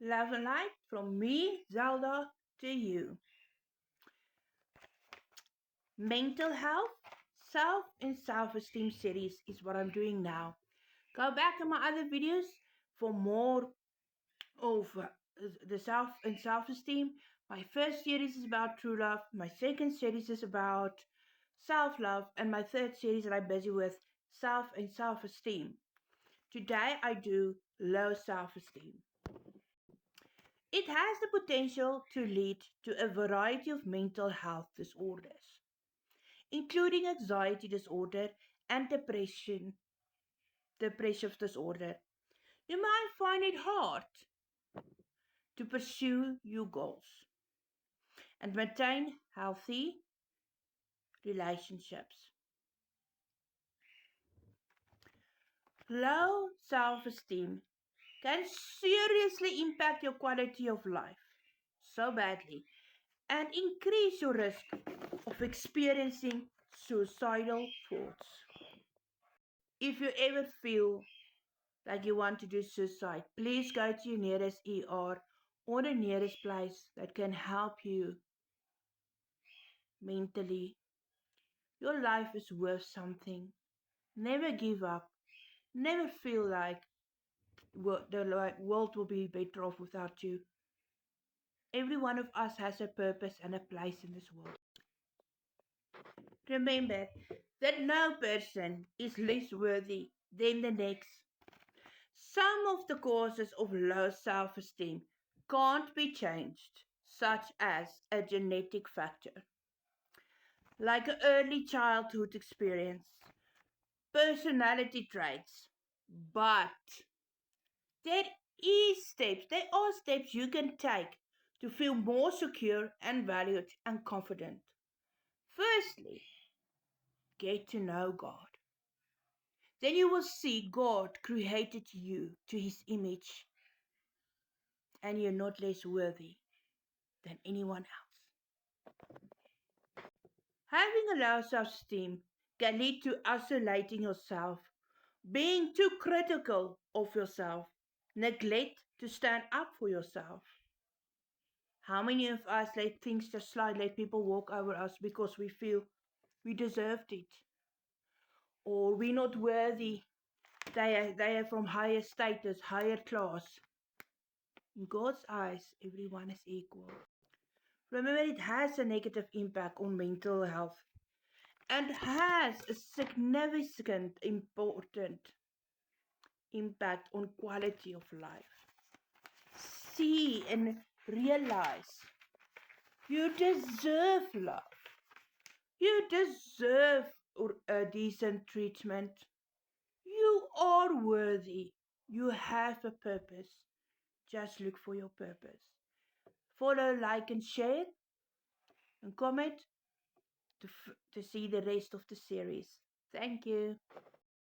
Love and light from me, Zelda, to you. Mental health, self and self-esteem series is what I'm doing now. Go back in my other videos for more of the self and self-esteem. My first series is about true love. My second series is about self-love. And my third series that I'm busy with, self and self-esteem. Today I do low self-esteem. It has the potential to lead to a variety of mental health disorders, including anxiety disorder and depressive disorder. You might find it hard to pursue your goals and maintain healthy relationships. Low self esteem can seriously impact your quality of life so badly and increase your risk of experiencing suicidal thoughts. If you ever feel like you want to do suicide, please go to your nearest ER or the nearest place that can help you mentally. Your life is worth something. Never give up. Never feel like the world will be better off without you. Every one of us has a purpose and a place in this world. Remember that no person is less worthy than the next. Some of the causes of low self esteem can't be changed, such as a genetic factor, like an early childhood experience, personality traits. But there are steps you can take to feel more secure and valued and confident. Firstly, get to know God. Then you will see God created you to his image and you're not less worthy than anyone else. Having a low self esteem can lead to isolating yourself, being too critical of yourself, neglect to stand up for yourself. How many of us let things just slide, let people walk over us because we feel we deserved it? Or we're not worthy. They are from higher status, higher class. In God's eyes, everyone is equal. Remember, it has a negative impact on mental health and has a significant important impact on quality of life. See and realize you deserve love. You deserve a decent treatment. You are worthy. You have a purpose. Just look for your purpose. Follow, like, and share, and comment to see the rest of the series. Thank you.